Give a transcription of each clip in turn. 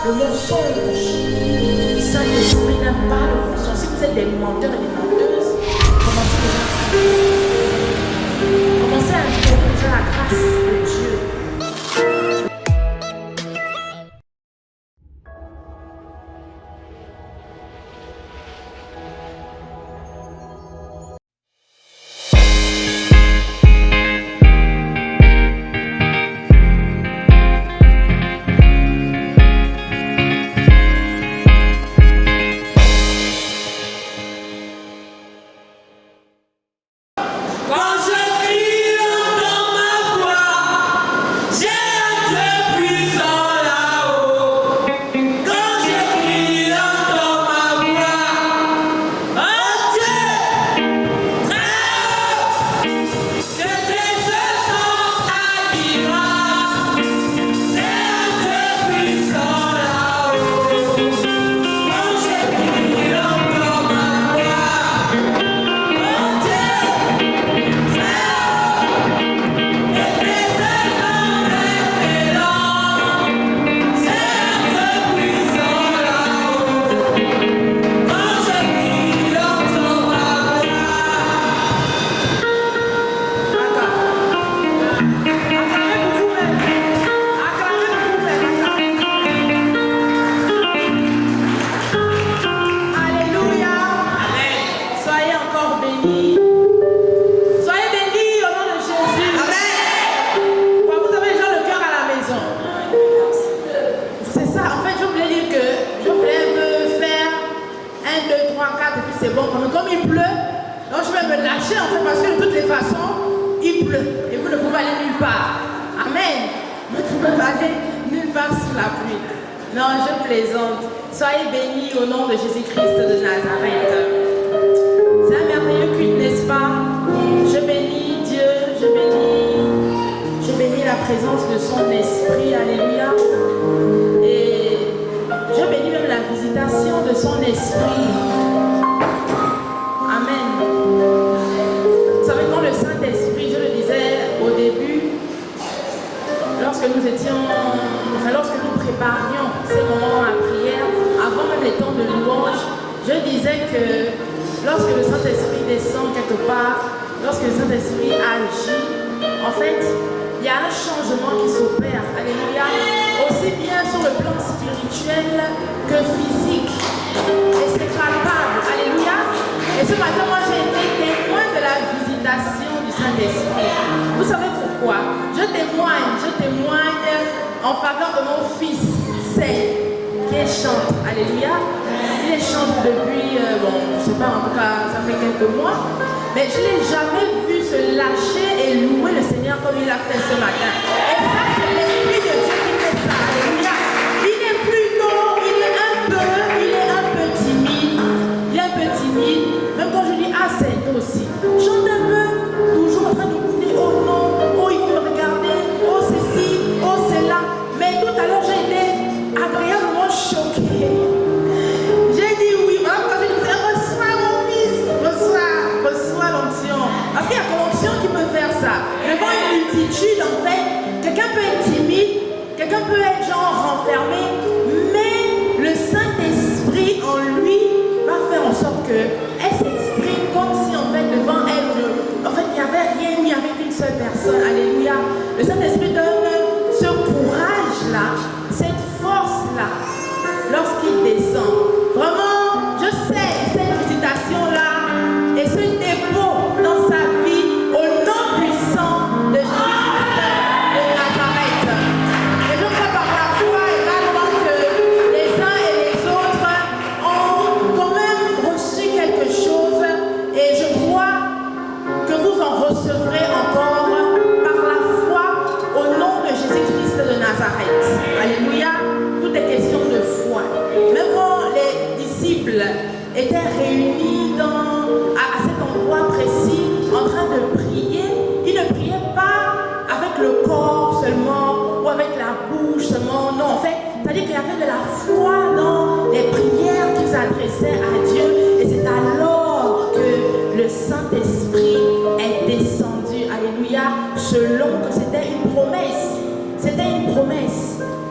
le mensonge. Saint-Esprit n'aime pas le mensonge. Si vous êtes des menteurs et des menteuses, commencez à implorer déjà la grâce de Dieu.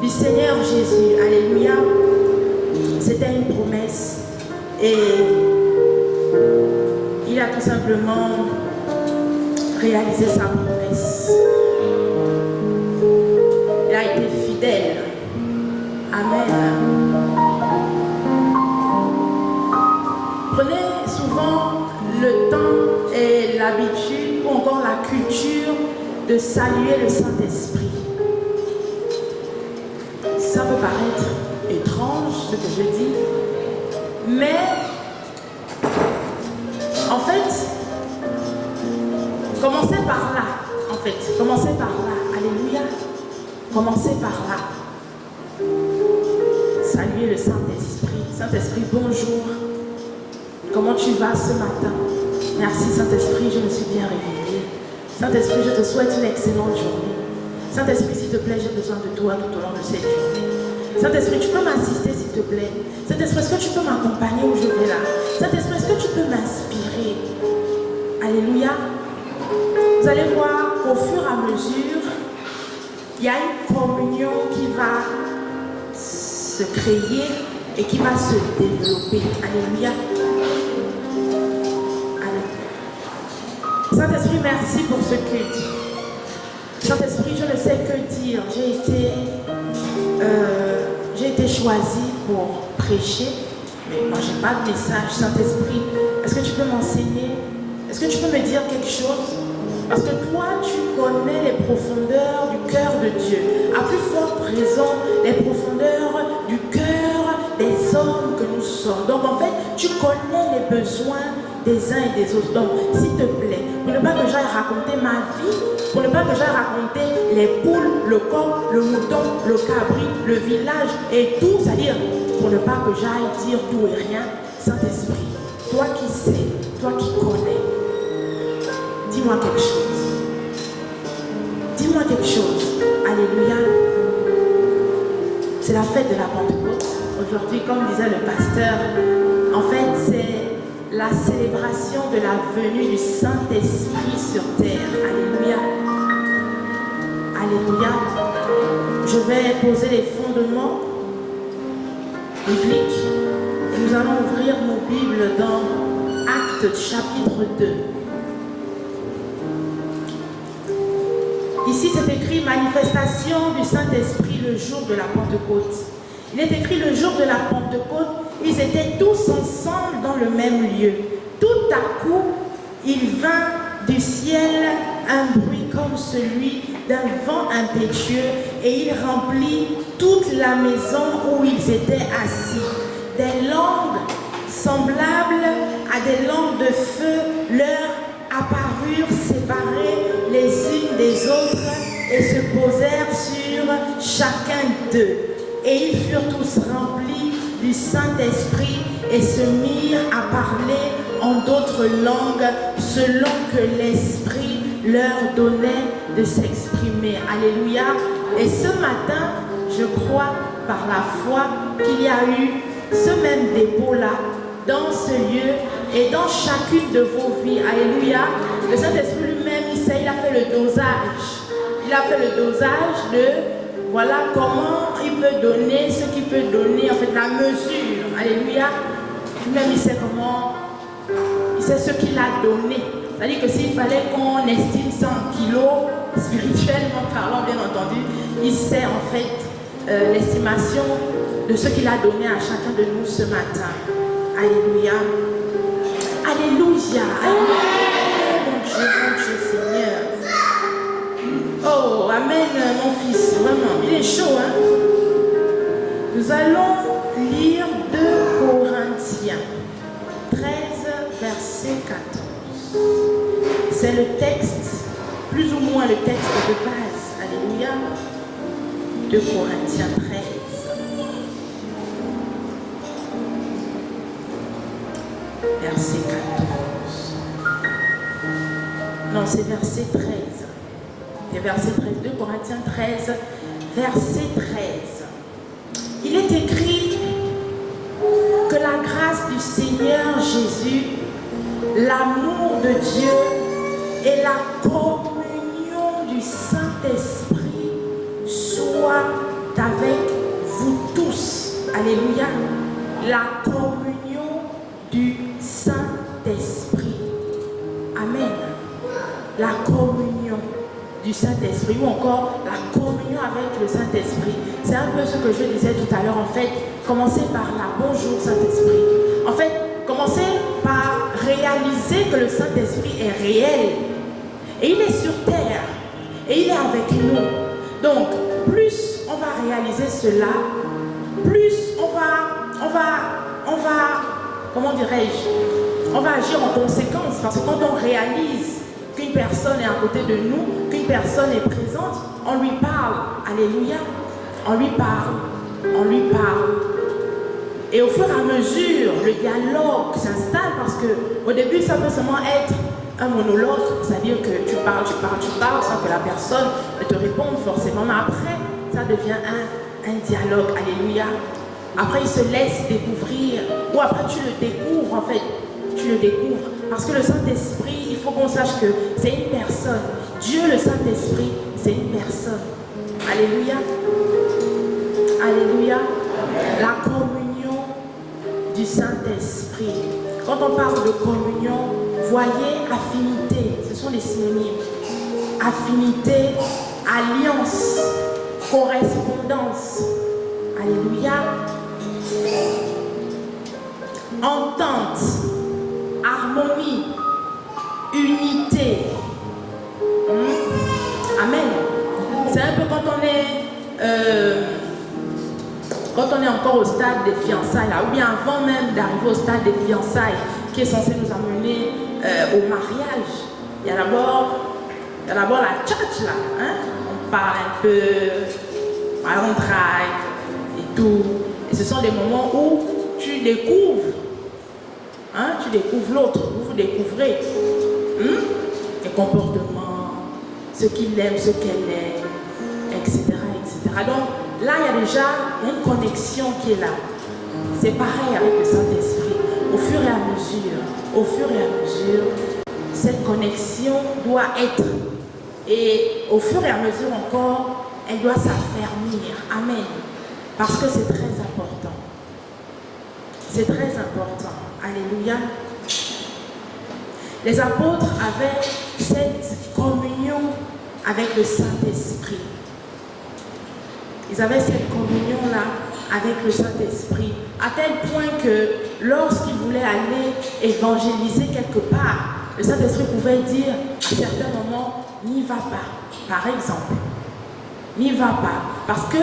du Seigneur Jésus. Alléluia. C'était une promesse. Et il a tout simplement réalisé sa promesse. Il a été fidèle. Amen. Prenez souvent le temps et l'habitude ou encore la culture de saluer le Saint-Esprit. Ça peut paraître étrange ce que je dis, mais en fait, commencez par là. Commencez par là. Alléluia. Commencez par là. Saluez le Saint-Esprit. Saint-Esprit, bonjour. Comment tu vas ce matin? Merci Saint-Esprit, je me suis bien réveillée. Saint-Esprit, je te souhaite une excellente journée. Saint-Esprit, s'il te plaît, j'ai besoin de toi tout au long de cette journée. Saint-Esprit, tu peux m'assister s'il te plaît. Saint-Esprit, est-ce que tu peux m'accompagner où je vais là? Saint-Esprit, est-ce que tu peux m'inspirer? Alléluia. Vous allez voir qu'au fur et à mesure, il y a une communion qui va se créer et qui va se développer. Alléluia. Saint-Esprit, merci pour ce culte. Saint-Esprit, je ne sais que dire. J'ai été choisi pour prêcher, mais moi, je n'ai pas de message. Saint-Esprit, est-ce que tu peux m'enseigner? Est-ce que tu peux me dire quelque chose? Parce que toi, tu connais les profondeurs du cœur de Dieu. À plus forte raison, les profondeurs du cœur des hommes que nous sommes. Donc, en fait, tu connais les besoins des uns et des autres. Donc, s'il te plaît, pour ne pas que j'aille raconter ma vie, pour ne pas que j'aille raconter les poules, le coq, le mouton, le cabri, le village et tout, c'est-à-dire pour ne pas que j'aille dire tout et rien, Saint-Esprit, toi qui sais, toi qui connais, dis-moi quelque chose. Dis-moi quelque chose. Alléluia. C'est la fête de la Pentecôte. Aujourd'hui, comme disait le pasteur, en fait, c'est la célébration de la venue du Saint-Esprit sur terre. Alléluia. Alléluia. Je vais poser les fondements bibliques et nous allons ouvrir nos Bibles dans Actes chapitre 2. Ici, c'est écrit manifestation du Saint-Esprit le jour de la Pentecôte. Il est écrit le jour de la Pentecôte, ils étaient tous ensemble dans le même lieu. Tout à coup, il vint du ciel un bruit comme celui d'un vent impétueux et il remplit toute la maison où ils étaient assis. Des langues semblables à des langues de feu leur apparurent séparées les unes des autres et se posèrent sur chacun d'eux. Et ils furent tous remplis du Saint-Esprit et se mirent à parler en d'autres langues selon que l'Esprit leur donnait de s'exprimer. Alléluia. Et ce matin, je crois par la foi qu'il y a eu ce même dépôt-là dans ce lieu et dans chacune de vos vies. Alléluia. Le Saint-Esprit lui-même, il a fait le dosage. Il a fait le dosage de voilà comment il peut donner ce qu'il peut donner, en fait la mesure. Alléluia. Lui-même, il sait comment, il sait ce qu'il a donné. C'est-à-dire que s'il fallait qu'on estime 100 kilos, spirituellement parlant, bien entendu, il sait en fait l'estimation de ce qu'il a donné à chacun de nous ce matin. Alléluia. Alléluia. Alléluia. Mon Dieu, Seigneur. Oh, amen, mon fils. Vraiment, il est chaud, hein? Nous allons lire 2 Corinthiens 13, verset 14. C'est le texte, plus ou moins le texte de base. Alléluia. 2 Corinthiens 13. Verset 14. Non, c'est verset 13. C'est verset 13. 2 Corinthiens 13, verset 13. Il est écrit que la grâce du Seigneur Jésus, l'amour de Dieu et la communion du Saint-Esprit soient avec Alléluia. La communion du Saint-Esprit. Amen. La communion du Saint-Esprit ou encore la communion avec le Saint-Esprit. C'est un peu ce que je disais tout à l'heure. En fait, commencez par là. Bonjour Saint-Esprit. En fait, commencez par réaliser que le Saint-Esprit est réel. Et il est sur terre. Et il est avec nous. Donc, plus on va réaliser cela, plus on va, comment dirais-je, on va agir en conséquence. Parce que quand on réalise qu'une personne est à côté de nous, qu'une personne est présente, on lui parle. Alléluia. On lui parle. On lui parle. Et au fur et à mesure, le dialogue s'installe parce qu'au début, ça peut seulement être un monologue, c'est-à-dire que tu parles sans que la personne ne te réponde forcément. Mais après, ça devient un dialogue. Alléluia. Après, il se laisse découvrir. Ou après, tu le découvres en fait. Tu le découvres. Parce que le Saint-Esprit, il faut qu'on sache que c'est une personne. Dieu, le Saint-Esprit, c'est une personne. Alléluia. Alléluia. La communion du Saint-Esprit. Quand on parle de communion, voyez affinité. Ce sont les synonymes. Affinité, alliance, correspondance. Alléluia. Entente, harmonie, unité. Amen. C'est un peu quand on est encore au stade des fiançailles, là, ou bien avant même d'arriver au stade des fiançailles, qui est censé nous amener au mariage. Il y a d'abord la tchatch là. Hein? On parle un peu, on travaille et tout. Et ce sont des moments où tu découvres. Hein? Tu découvres l'autre, vous découvrez les comportements, ce qu'il aime, ce qu'elle aime, etc., etc. Donc là, il y a déjà une connexion qui est là. C'est pareil avec le Saint-Esprit. Au fur et à mesure, cette connexion doit être. Et au fur et à mesure encore, elle doit s'affermir. Amen. Parce que c'est très important. C'est très important. Alléluia. Les apôtres avaient cette communion avec le Saint-Esprit. Ils avaient cette communion-là avec le Saint-Esprit, à tel point que lorsqu'ils voulaient aller évangéliser quelque part, le Saint-Esprit pouvait dire à certains moments, n'y va pas, par exemple. N'y va pas. Parce que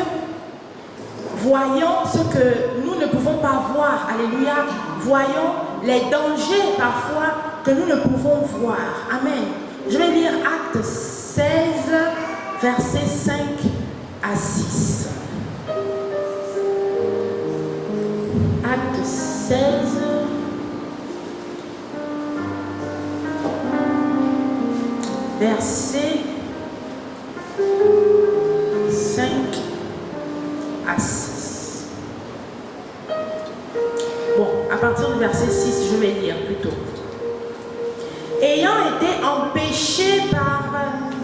voyons ce que nous ne pouvons pas voir. Alléluia. Voyons les dangers parfois que nous ne pouvons voir. Amen. Je vais lire Actes 16, versets 5 à 6. Actes 16. Verset 5 à 6. Bon, à partir du verset 6, je vais lire plutôt. Ayant été empêchés par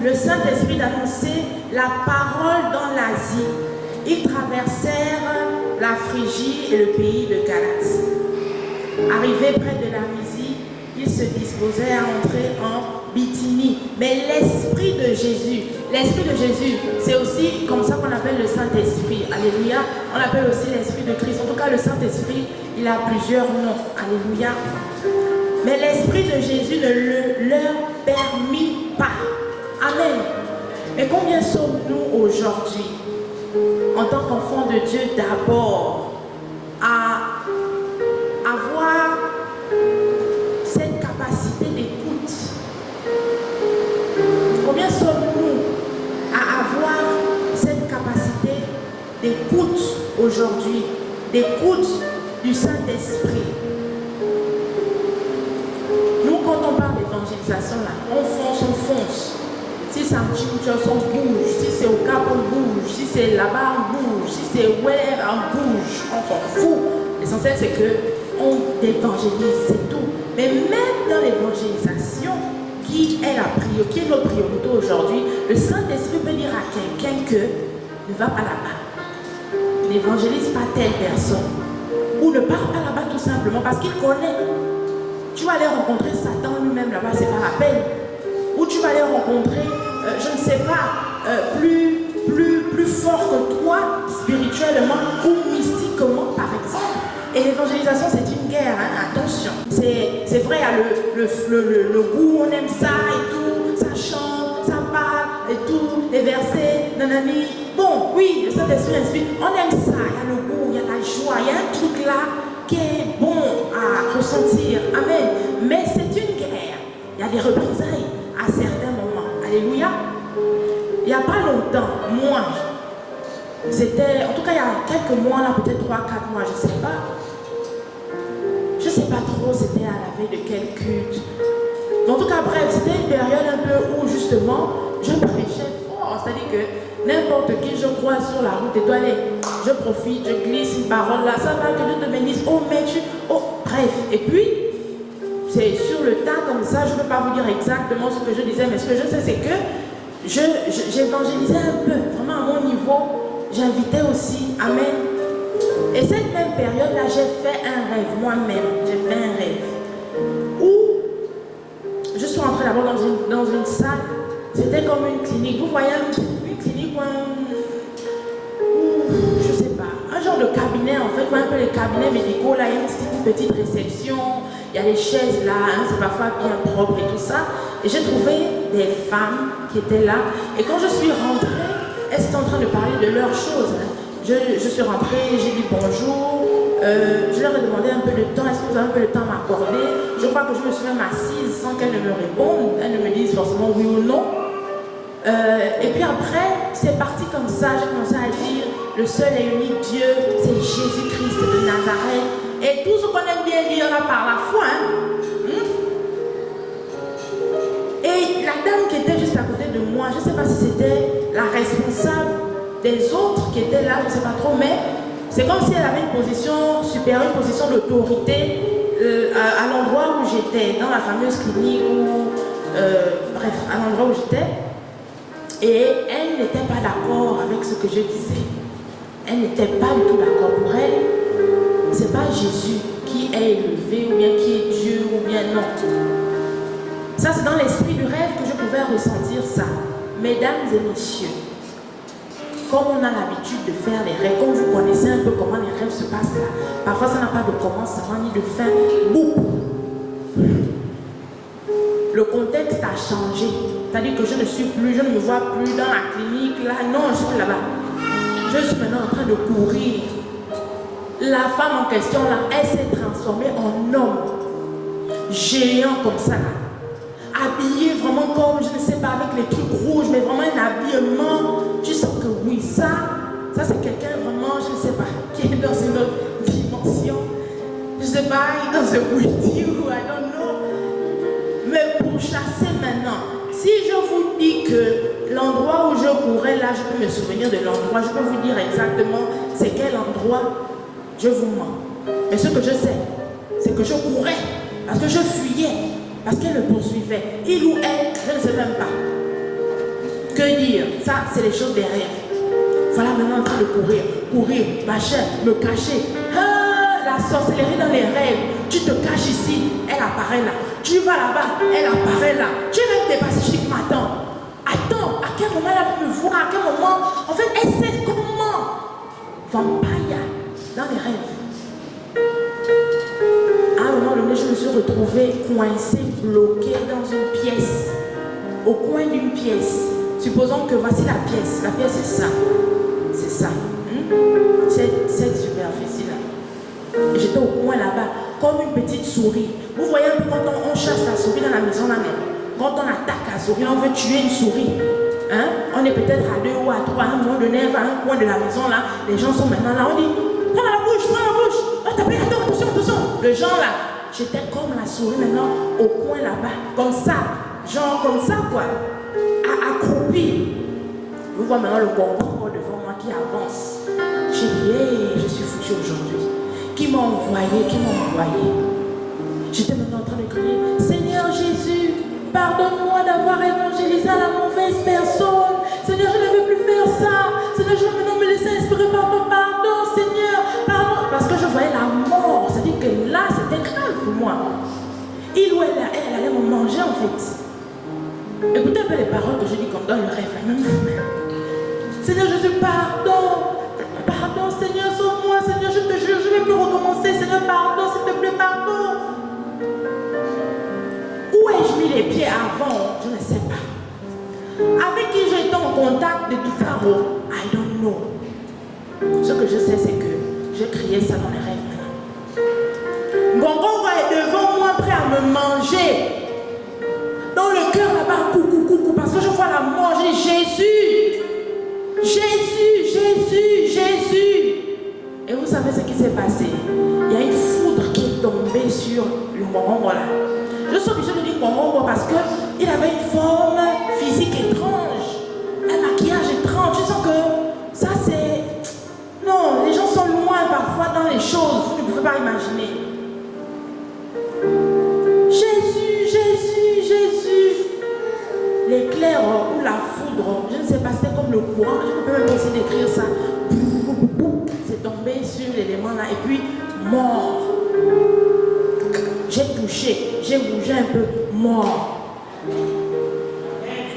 le Saint-Esprit d'annoncer la parole dans l'Asie, ils traversèrent la Phrygie et le pays de Galatie. Arrivés près de la Mysie, ils se disposaient à entrer en Bithynie. Mais l'Esprit de Jésus, c'est aussi comme ça qu'on appelle le Saint-Esprit. Alléluia. On appelle aussi l'Esprit de Christ. En tout cas, le Saint-Esprit, il a plusieurs noms. Alléluia. Mais l'Esprit de Jésus ne le leur permit pas. Amen. Mais combien sommes-nous aujourd'hui, en tant qu'enfants de Dieu, d'abord, à avoir cette capacité d'écoute? Combien sommes-nous à avoir cette capacité d'écoute aujourd'hui, d'écoute du Saint-Esprit? Nous, quand on parle d'évangélisation, là, on fonce. Si c'est un Chimchos, on bouge. Si c'est au Cap, on bouge. Si c'est là-bas, on bouge. Si c'est where, on bouge. On s'en fout. L'essentiel, c'est qu'on évangélise, c'est tout. Mais même dans l'évangélisation, qui est notre priorité aujourd'hui, le Saint-Esprit peut dire à quelqu'un que ne va pas là-bas. n'évangélise pas telle personne. Ou ne part pas là-bas tout simplement parce qu'il connaît. Tu vas aller rencontrer Satan lui-même là-bas, c'est pas la peine. Ou tu vas aller rencontrer, je ne sais pas, plus fort que toi, spirituellement ou mystiquement par exemple. Et l'évangélisation, c'est une guerre, hein, attention. C'est vrai, il y a le goût, on aime ça et tout, ça chante, ça parle et tout, les versets, nanani. Bon, oui, le Saint-Esprit inspire, on aime ça, il y a le goût, il y a la joie, il y a un truc là qui est bon à ressentir. Amen. Mais c'est une guerre. Il y a des représailles à certains moments. Alléluia. Il n'y a pas longtemps, moi, c'était, en tout cas il y a quelques mois, là, peut-être 3-4 mois, je ne sais pas. Je ne sais pas trop, c'était à la veille de quel culte. Mais en tout cas, bref, c'était une période un peu où justement, je prêchais fort. C'est-à-dire que n'importe qui je croise sur la route étoilée, je profite, je glisse une parole là, ça va, que Dieu te bénisse, oh mais tu, oh, bref. Et puis, c'est sur le tas comme ça, je ne peux pas vous dire exactement ce que je disais, mais ce que je sais c'est que j'évangélisais un peu, vraiment à mon niveau, j'invitais aussi, amen. Et cette même période-là, j'ai fait un rêve, moi-même, j'ai fait un rêve, où je suis rentrée d'abord dans une salle, c'était comme une clinique, vous voyez, une clinique ou je sais pas, un genre de cabinet en fait, vous voyez un peu les cabinets médicaux, là, il y a une petite réception, il y a les chaises là, hein, c'est parfois bien propre et tout ça, et j'ai trouvé des femmes qui étaient là, et quand je suis rentrée, elles étaient en train de parler de leurs choses, hein. Je suis rentrée, j'ai dit bonjour, je leur ai demandé un peu de temps, est-ce que vous avez un peu de temps à m'accorder? Je crois que je me suis même assise sans qu'elles ne me répondent, elles ne me disent forcément oui ou non. Et puis après, c'est parti comme ça, j'ai commencé à dire, le seul et unique Dieu, c'est Jésus-Christ de Nazareth. Et tout ce qu'on aime bien dire là par la foi, hein? Et la dame qui était juste à côté de moi, je ne sais pas si c'était la responsable des autres qui étaient là, je ne sais pas trop, mais c'est comme si elle avait une position supérieure, une position d'autorité à l'endroit où j'étais, dans la fameuse clinique, bref, à l'endroit où j'étais. Et elle n'était pas d'accord avec ce que je disais. Elle n'était pas du tout d'accord. Pour elle, c'est pas Jésus qui est élevé, ou bien qui est Dieu, ou bien non. Ça, c'est dans l'esprit du rêve que je pouvais ressentir ça. Mesdames et messieurs, comme on a l'habitude de faire les rêves, comme vous connaissez un peu comment les rêves se passent là, parfois ça n'a pas de commencement ni de fin. Boum. Le contexte a changé. C'est-à-dire que je ne me vois plus dans la clinique là, non, je suis là-bas. Je suis maintenant en train de courir. La femme en question là, elle s'est transformée en homme. Géant comme ça là. Habillé vraiment comme, je ne sais pas, avec les trucs rouges, mais vraiment un habillement. Tu sens que oui, ça c'est quelqu'un vraiment, je ne sais pas, qui est dans une autre dimension. Je ne sais pas, il est dans ce witty ou I don't know. Mais pour chasser maintenant, si je vous dis que l'endroit où je courais là, je peux me souvenir de l'endroit, je peux vous dire exactement c'est quel endroit, je vous mens. Mais ce que je sais, c'est que je courais, parce que je fuyais. Parce qu'elle le poursuivait. Il ou elle, je ne sais même pas. Que dire? Ça, c'est les choses des rêves. Voilà maintenant en train de courir, machin, me cacher. Ah, la sorcellerie dans les rêves. Tu te caches ici, elle apparaît là. Tu vas là-bas, elle apparaît là. Tu es même dépassé, je dis, attends, à quel moment elle va me voir? À quel moment? En fait, elle sait comment. Vampire, dans les rêves. À un moment donné, je me suis retrouvée coincée, bloquée dans une pièce, au coin d'une pièce. Supposons que voici la pièce. La pièce, c'est ça. C'est ça. Cette superficie-là. Et j'étais au coin là-bas, comme une petite souris. Vous voyez un peu quand on chasse la souris dans la maison là, mais quand on attaque la souris, on veut tuer une souris. Hein? On est peut-être à 2 ou à 3, à un moment donné, à un coin de la maison là, les gens sont maintenant là, on dit, prends la bouche. Oh, t'as pris, attention. Le genre là, j'étais comme la souris maintenant, au coin là-bas, comme ça, genre comme ça quoi, accroupi. Vous voyez maintenant le concombre devant moi qui avance. J'ai dit, hey, je suis foutu aujourd'hui. Qui m'a envoyé? J'étais maintenant en train de crier, Seigneur Jésus, pardonne-moi d'avoir évangélisé à la mauvaise personne. Seigneur, je ne veux plus faire ça. Seigneur, je veux maintenant me laisser inspirer par ton pardon. moi. Il ou elle allait me manger en fait. Écoutez un peu les paroles que je dis comme dans le rêve. Seigneur Jésus, pardon. Pardon, Seigneur, sauve-moi. Seigneur, je te jure, je ne vais plus recommencer. Seigneur, pardon, s'il te plaît, pardon. Où ai-je mis les pieds avant? Je ne sais pas. Avec qui j'étais en contact depuis tard? I don't know. Ce que je sais, c'est que j'ai crié ça dans les rêves maintenant. Gongongo est devant moi, prêt à me manger. Dans le cœur là-bas, coucou, parce que je vois la mort. Je dis Jésus, Jésus, Jésus, Jésus. Et vous savez ce qui s'est passé? Il y a une foudre qui est tombée sur le Gongongo là. Je suis obligée de dire Gongongo parce qu'il avait une forme physique étrange, un maquillage étrange. Je sens que ça c'est... Non, les gens sont loin parfois dans les choses, vous ne pouvez pas imaginer. Jésus, Jésus, Jésus. L'éclair ou la foudre, je ne sais pas, c'était comme le courant, je ne peux même aussi décrire ça. C'est tombé sur l'élément là et puis mort. J'ai touché, j'ai bougé un peu, mort.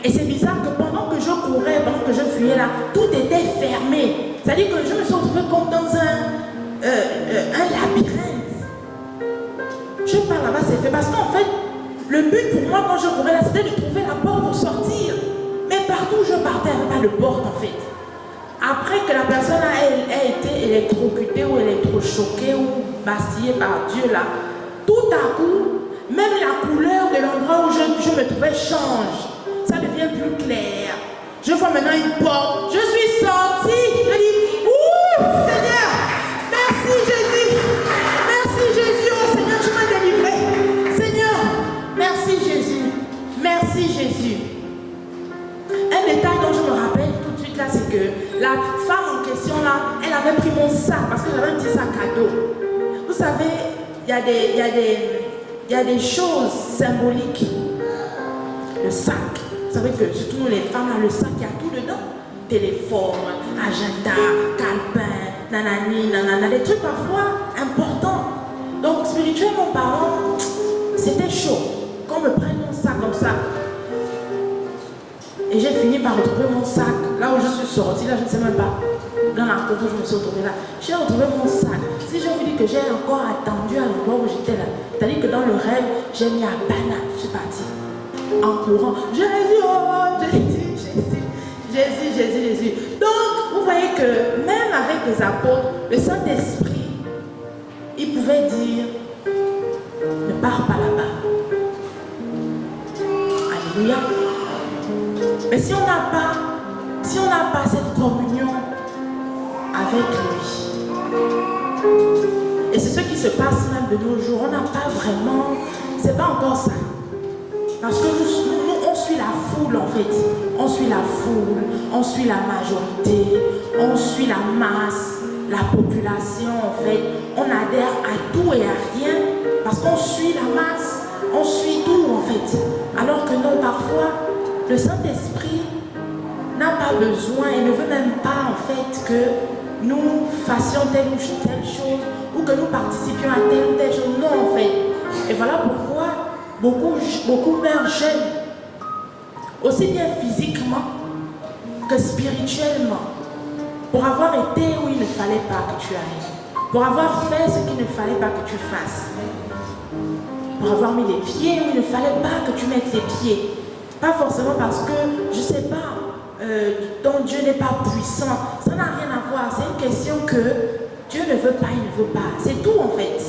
Et c'est bizarre que pendant que je courais, pendant que je fuyais là, tout était fermé. C'est-à-dire que je me suis retrouvée comme dans un labyrinthe. Je parle là-bas, c'est fait. Parce qu'en fait, le but pour moi quand je courais là, c'était de trouver la porte pour sortir. Mais partout où je partais, il n'y avait pas de porte en fait. Après que la personne a été électrocutée ou électrochoquée ou bastillée par Dieu là, tout à coup, même la couleur de l'endroit où je me trouvais change. Ça devient plus clair. Je vois maintenant une porte. Je suis sortie. Je dis, ouh, Seigneur, merci Jésus. Merci Jésus. Oh Seigneur, tu m'as délivré. Seigneur, merci Jésus. Merci Jésus. Un détail dont je me rappelle tout de suite là, c'est que la femme en question là, elle avait pris mon sac parce que j'avais un petit sac à dos. Vous savez, il y a des choses symboliques. Le sac. Vous savez que surtout nous les femmes, là, le sac, il y a tout dedans. Téléphone, agenda, calepin, nanani, nanana, des trucs parfois importants. Donc spirituellement parlant, c'était chaud. Qu'on me prenne mon sac comme ça. Et j'ai fini par retrouver mon sac. Là où je suis sortie, là je ne sais même pas. Dans la cour où je me suis retrouvée là. J'ai retrouvé mon sac. Si je vous dis que j'ai encore attendu à l'endroit où j'étais là, c'est-à-dire que dans le rêve, j'ai mis à banane. Je suis partie. En courant, Jésus, oh Jésus, Jésus, Jésus, Jésus, Jésus. Donc, vous voyez que même avec les apôtres, le Saint-Esprit, il pouvait dire, ne pars pas là-bas. Alléluia. Mais si on n'a pas cette communion avec lui, et c'est ce qui se passe même de nos jours, on n'a pas vraiment, c'est pas encore ça. Parce que nous, on suit la foule en fait. On suit la foule, on suit la majorité, on suit la masse, la population en fait. On adhère à tout et à rien parce qu'on suit la masse, on suit tout en fait. Alors que non, parfois, le Saint-Esprit n'a pas besoin et ne veut même pas en fait que nous fassions telle ou telle chose ou que nous participions à telle ou telle chose. Non en fait. Et voilà pourquoi beaucoup meurent jeunes, aussi bien physiquement que spirituellement, pour avoir été où il ne fallait pas que tu ailles, pour avoir fait ce qu'il ne fallait pas que tu fasses, pour avoir mis les pieds où il ne fallait pas que tu mettes les pieds. Pas forcément parce que, je ne sais pas, ton Dieu n'est pas puissant, ça n'a rien à voir, c'est une question que Dieu ne veut pas, il ne veut pas, c'est tout en fait.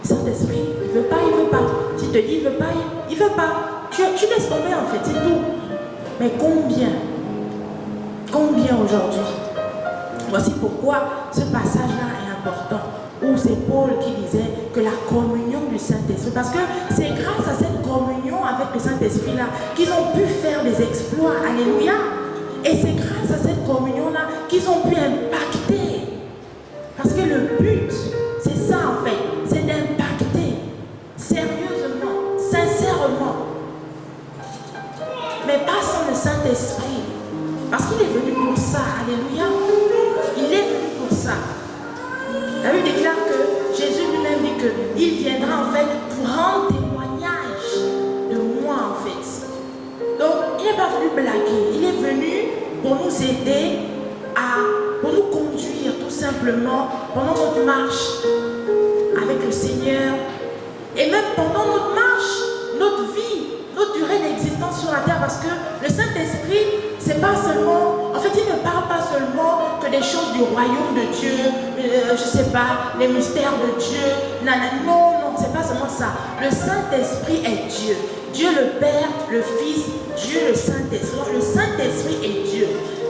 Saint-Esprit, il ne veut pas, il ne veut pas. S'il te dit il ne veut pas, il ne veut pas. Tu laisses tomber en fait, c'est tout. Mais combien aujourd'hui? Voici pourquoi ce passage-là est important. Où c'est Paul qui disait que la communion du Saint-Esprit, parce que c'est grâce à cette communion avec le Saint-Esprit-là qu'ils ont pu faire des exploits. Alléluia. Et c'est grâce à cette communion-là qu'ils ont pu impacter. Parce que le but, c'est ça en fait, c'est d'impacter sérieusement, sincèrement. Mais pas sans le Saint-Esprit. Parce qu'il est venu pour ça. Alléluia. Il est venu pour ça. La Bible déclare que Jésus lui-même dit qu'il viendra en fait pour rendre témoignage de moi en fait. Donc il n'est pas venu blaguer, il est venu pour nous aider pour nous conduire tout simplement pendant notre marche avec le Seigneur. Et même pendant notre marche, notre vie, notre durée d'existence sur la terre, parce que le Saint-Esprit, c'est pas seulement, en fait, il ne parle pas seulement que des choses du royaume de Dieu, je sais pas, les mystères de Dieu, non, c'est pas seulement ça. Le Saint-Esprit est Dieu. Dieu le Père, le Fils, Dieu le Saint-Esprit. Donc le Saint-Esprit est Dieu.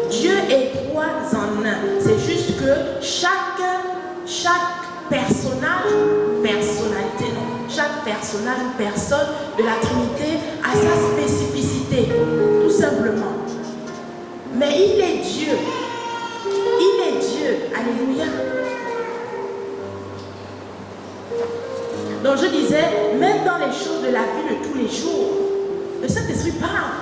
Dieu est trois en un. C'est juste que chaque personnalité, non. Chaque personnage ou personne de la Trinité a sa spécificité, tout simplement. Mais il est Dieu. Il est Dieu. Alléluia. Donc je disais, même dans les choses de la vie de tous les jours, le Saint-Esprit parle.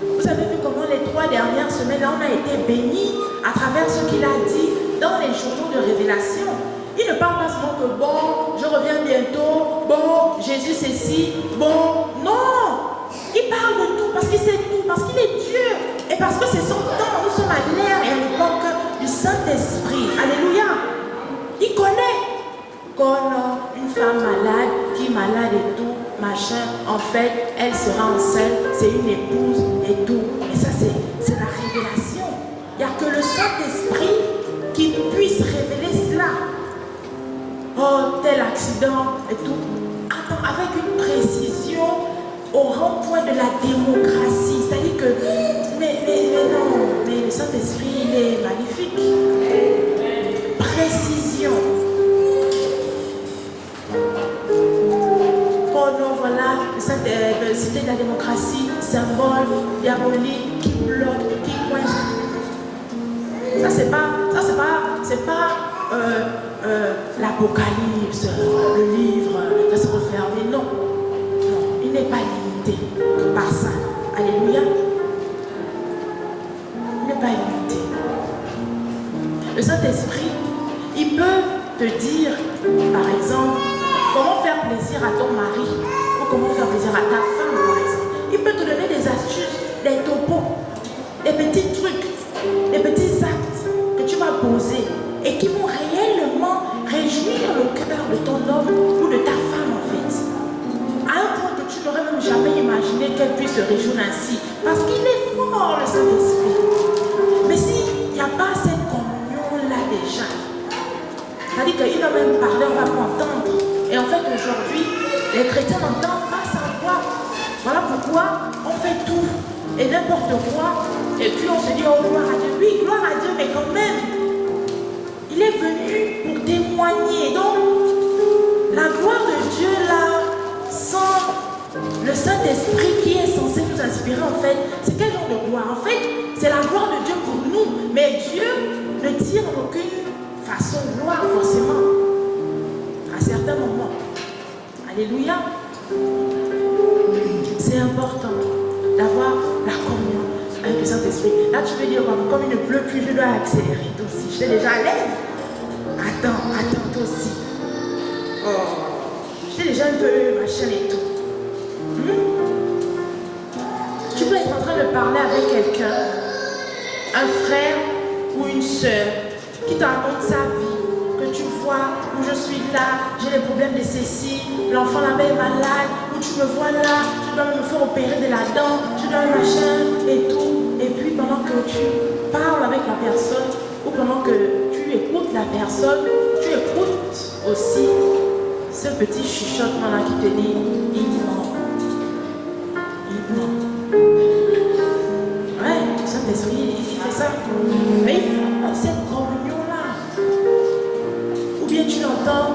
Vous avez vu comment les 3 dernières semaines, on a été bénis à travers ce qu'il a dit dans les journaux de révélation. Il ne parle pas seulement que bon, je reviens bientôt, bon, Jésus c'est ci, bon, non. Il parle de tout parce qu'il sait tout, parce qu'il est Dieu et parce que c'est son temps. Nous sommes à l'ère et à l'époque du Saint-Esprit. Alléluia. Il connaît. Comme une femme malade, qui est malade et tout, machin, en fait, elle sera enceinte, c'est une épouse et tout. Et ça, c'est la révélation. Il n'y a que le Saint-Esprit qui puisse révéler cela. Oh, tel accident et tout. Attends, avec une précision au rond-point de la démocratie. C'est-à-dire que, mais non, mais le Saint-Esprit, il est magnifique. Précision. Oh non, voilà, c'était de la démocratie, symbole, diabolique, qui bloque, qui coince. Ça, c'est pas l'Apocalypse, le livre, va se refermer. Non, il n'est pas limité que par ça. Alléluia. Il n'est pas limité. Le Saint-Esprit, il peut te dire, par exemple, comment faire plaisir à ton mari ou comment faire plaisir à ta femme, par exemple. Il peut te donner des astuces, des topos, des petits trucs, des petits actes que tu vas poser et qui vont réellement réjouir le cœur de ton homme ou de ta femme en fait. À un point que tu n'aurais même jamais imaginé qu'elle puisse se réjouir ainsi. Parce qu'il est fort le Saint-Esprit. Mais s'il n'y a pas cette communion-là déjà, c'est-à-dire qu'il va même parler, on va pas entendre. Et en fait aujourd'hui, les chrétiens n'entendent pas savoir. Voilà pourquoi on fait tout et n'importe quoi. Et puis on se dit, oh gloire à Dieu. Oui, gloire à Dieu, mais quand même, il est venu pour témoigner. Donc, la gloire de Dieu là, sans le Saint-Esprit qui est censé nous inspirer en fait, c'est quel genre de gloire? En fait, c'est la gloire de Dieu pour nous. Mais Dieu ne tire en aucune façon gloire forcément. À certains moments. Alléluia. C'est important d'avoir la communion avec le Saint-Esprit. Là, tu peux dire, comme il ne pleut plus, je dois accélérer toi aussi. Je suis déjà à l'aise. Attends, toi aussi. Oh, je suis déjà un peu machin et tout. Tu peux être en train de parler avec quelqu'un, un frère ou une soeur, qui te raconte sa vie. Tu vois où je suis là, j'ai les problèmes de ceci, l'enfant là-bas est malade, où tu me vois là, je dois me faire opérer de la dent, je dois un machin et tout. Et puis pendant que tu parles avec la personne, ou pendant que tu écoutes la personne, tu écoutes aussi ce petit chuchotement là qui te dit, il ment. Ouais, le Saint-Esprit, il fait ça. Mais il faut cette communion là. Ou bien tu l'entends,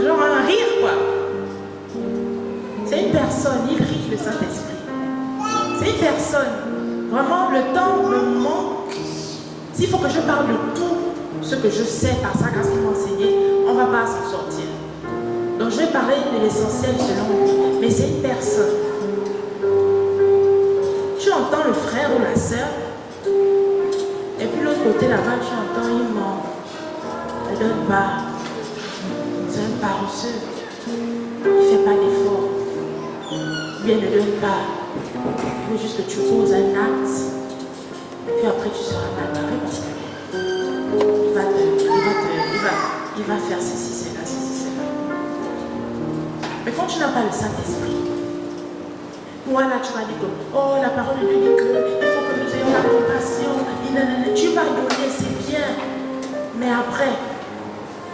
genre un rire quoi. C'est une personne, il rit le Saint-Esprit. C'est une personne. Vraiment, le temps me manque. S'il faut que je parle de tout ce que je sais par ça, grâce qu'il m'a enseigné, on ne va pas s'en sortir. Donc je vais parler de l'essentiel selon lui. Mais c'est une personne. Tu entends le frère ou la sœur, et puis l'autre côté là-bas, tu entends, il ment. ne donne pas. C'est un paresseux. Il ne fait pas d'effort. Bien ne donne pas. Il veut juste que tu poses un acte. Puis après tu seras mal barré parce que il va faire ceci, cela, ceci, cela. Mais quand tu n'as pas le Saint-Esprit, voilà, tu vas dire que, oh, la parole de Dieu dit qu'il faut que nous ayons la compassion. Tu vas donner, c'est bien. Mais après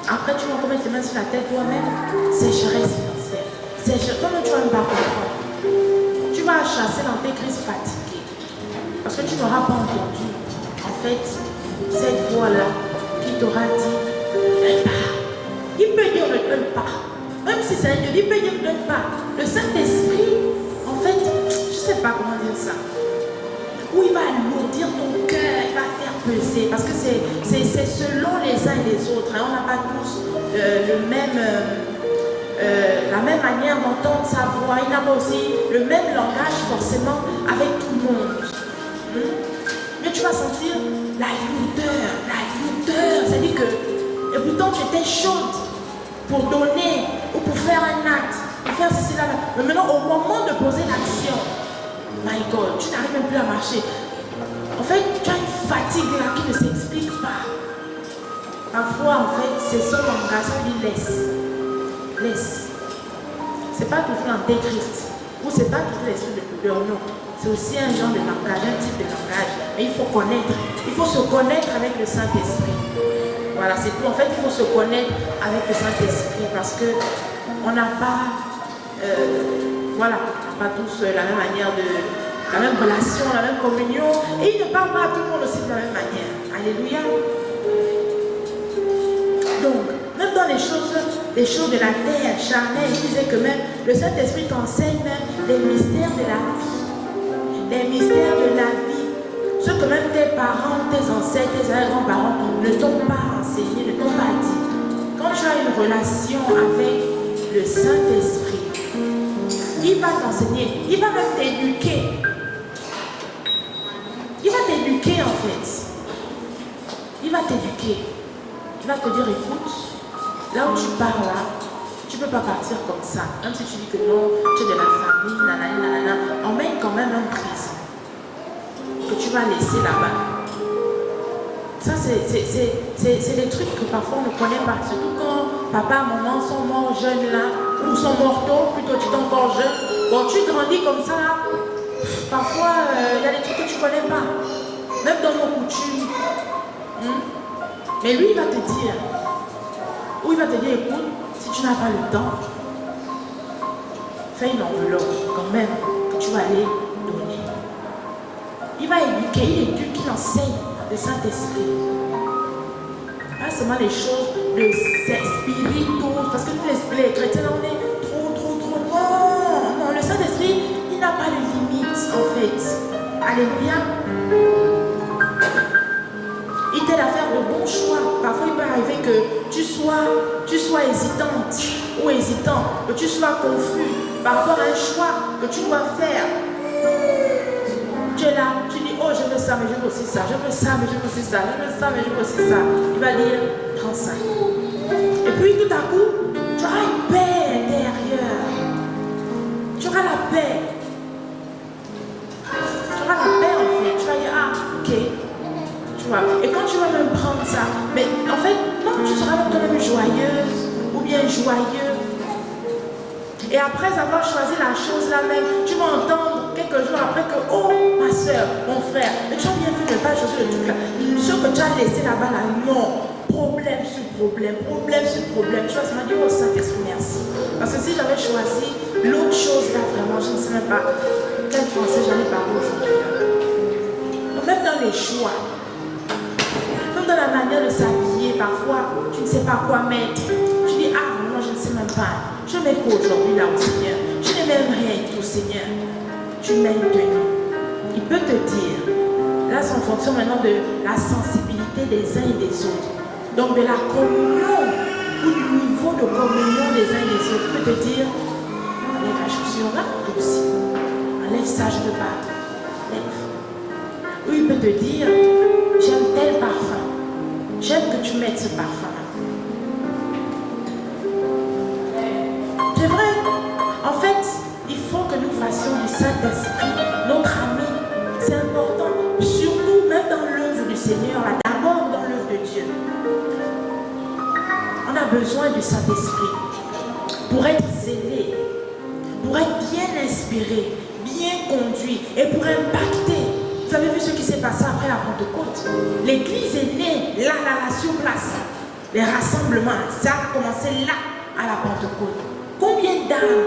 tu vas mettre les mains sur la tête toi-même, sécheresse financière. Comme tu as un bas contrôle, tu vas chasser l'antéchrist fatigué. Parce que tu n'auras pas entendu, en fait, cette voix-là qui t'aura dit, ne donne pas. Il peut dire ne donne pas. Même si c'est un Dieu, il peut dire ne donne pas. Le Saint-Esprit, en fait, je ne sais pas comment dire ça. Où il va alourdir ton cœur, il va faire peser. Parce que c'est selon les uns et les autres. Hein. On n'a pas tous la même manière d'entendre sa voix. Il n'a pas aussi le même langage forcément avec tout le monde. Mais tu vas sentir la lourdeur. C'est-à-dire que, et pourtant tu étais chaude pour donner ou pour faire un acte, pour faire ceci, là. Mais maintenant, au moment de poser l'action, my God, tu n'arrives même plus à marcher. En fait, tu as une fatigue là qui ne s'explique pas. Parfois, en fait, c'est son langage qui laisse. C'est pas toujours l'antéchrist, ou c'est pas toujours l'esprit de pudeur, non. C'est aussi un genre de langage, un type de langage. Mais il faut connaître. Il faut se connaître avec le Saint-Esprit. Voilà, c'est tout. En fait, il faut se connaître avec le Saint-Esprit parce que on n'a pas, on n'a pas tous la même manière la même relation, la même communion. Et il ne parle pas à tout le monde aussi de la même manière. Alléluia. Donc, même dans les choses de la terre charnelle, il disait que même le Saint-Esprit t'enseigne même les mystères de la vie. Les mystères de la vie. Ce que même tes parents, tes ancêtres, tes grands-parents ne t'ont pas enseigné, ne t'ont pas dit. Quand tu as une relation avec le Saint-Esprit, il va t'enseigner, il va même t'éduquer. Il va t'éduquer en fait. Il va t'éduquer. Il va te dire, écoute, là où tu pars là, tu ne peux pas partir comme ça. Même si tu dis que non, tu es de la famille, nanana, emmène quand même un prison que tu vas laisser là-bas. Ça, c'est des trucs que parfois on ne connaît pas. Surtout quand papa, maman sont morts jeunes là, ou sont morts tôt, plutôt tu es encore jeune. Bon, tu grandis comme ça, parfois il y a des trucs que tu ne connais pas. Même dans nos coutumes. Mais lui, il va te dire, ou il va te dire, écoute, si tu n'as pas le temps, fais une enveloppe quand même que tu vas aller donner. Il va éduquer, il éduque, il enseigne le Saint-Esprit. Pas seulement les choses de spirituelles, parce que nous les chrétiens, on est trop. Non, le Saint-Esprit, il n'a pas de limite en fait. Alléluia. Il t'aide à faire de bons choix. Parfois, il peut arriver que tu sois hésitante ou hésitant, que tu sois confus par rapport à un choix que tu dois faire. Tu es là, tu dis, oh, je veux ça, mais je veux aussi ça. Je veux ça, mais je veux aussi ça. Je veux ça, mais je veux aussi ça. Il va dire, prends ça. Et puis, tout à coup, tu auras une paix intérieure. Tu auras la paix. Tu auras la paix, en fait. Tu vas dire, ah, ok. Et quand tu vas même prendre ça, mais en fait, non, tu seras même toi-même joyeuse ou bien joyeux. Et après avoir choisi la chose là même, tu vas entendre quelques jours après que, oh, ma soeur, mon frère, mais tu as bien vu ne pas choisir le truc là. Ce que tu as laissé là-bas là, non. Problème sur problème. Tu vois, ça m'a dit, oh Saint-Esprit, merci. Parce que si j'avais choisi l'autre chose là, vraiment, je ne sais même pas quel français j'en ai parlé aujourd'hui. Même dans les choix. Dans la manière de s'habiller, parfois, tu ne sais pas quoi mettre. Tu dis, ah, moi, je ne sais même pas. Je mets quoi aujourd'hui là au Seigneur? Je n'ai même rien du tout, Seigneur. Tu mets une tenue. Il peut te dire, là, c'est en fonction maintenant de la sensibilité des uns et des autres. Donc, de la communion ou du niveau de communion des uns et des autres. Il peut te dire, enlève la chaussure là, toi aussi. Enlève ça, je ne veux pas. Enlève. Ou il peut te dire, j'aime tel parfum. J'aime que tu mettes ce parfum-là. Seigneur, là, d'abord dans l'œuvre de Dieu. On a besoin du Saint-Esprit pour être zélé, pour être bien inspiré, bien conduit et pour impacter. Vous avez vu ce qui s'est passé après la Pentecôte? L'église est née là, sur place. Les rassemblements, ça a commencé là, à la Pentecôte. Combien d'âmes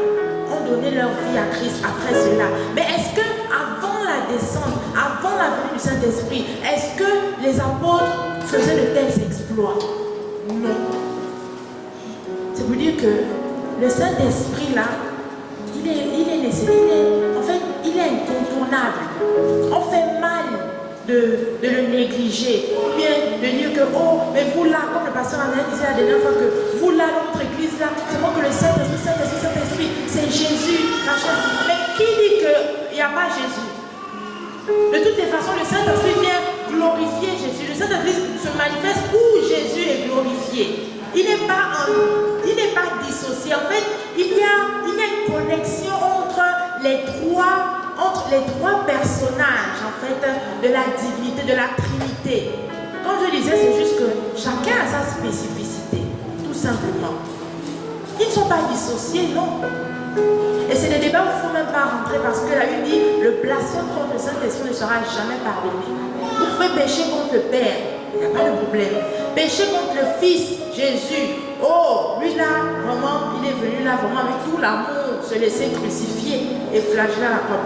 ont donné leur vie à Christ après cela? Mais est-ce que avant la descente, avant la venue du Saint-Esprit, est-ce que les apôtres faisaient de tels exploits? Non. C'est pour dire que le Saint-Esprit là, il est nécessaire, en fait, il est incontournable. On fait mal de le négliger, ou bien de dire que, oh, mais vous là, comme le pasteur Anaël disait la dernière fois, que vous là, dans votre église là, c'est moi que le Saint-Esprit, c'est Jésus, machin. Mais qui dit qu'il n'y a pas Jésus? De toutes les façons, le Saint-Esprit vient glorifier Jésus. Le Saint-Esprit se manifeste où Jésus est glorifié. Il n'est pas dissocié. En fait, il y a une connexion entre les trois personnages, en fait, de la divinité, de la Trinité. Comme je disais, c'est juste que chacun a sa spécificité, tout simplement. Ils ne sont pas dissociés, non. Et c'est des débats où il ne faut même pas rentrer parce que la Bible dit le blasphème contre le Saint-Esprit ne sera jamais pardonné. Vous pouvez pécher contre le Père, il n'y a pas de problème. Pécher contre le Fils, Jésus. Oh, lui là, vraiment, il est venu là vraiment avec tout l'amour, se laisser crucifier et flageller à la croix.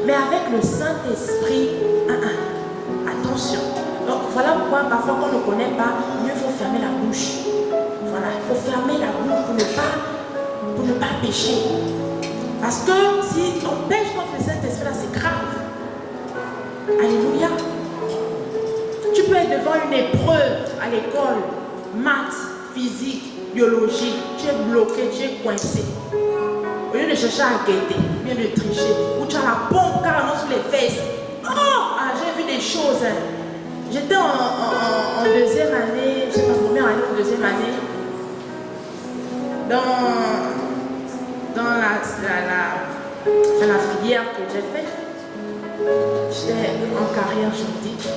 Mais avec le Saint-Esprit, attention. Donc voilà pourquoi parfois quand on ne connaît pas, mieux faut fermer la bouche. Voilà, il faut fermer la bouche pour ne pas pécher. Parce que si on pêche contre le Saint-Esprit là, c'est grave. Alléluia. Tu peux être devant une épreuve à l'école, maths, physique, biologie, tu es bloqué, tu es coincé. Au lieu de chercher à guetter, au lieu de tricher, ou tu as la pompe carrément sur les fesses. Oh, j'ai vu des choses. Hein. J'étais en deuxième année, je ne sais pas, première année ou deuxième année, dans la filière que j'ai faite. J'étais en carrière juridique.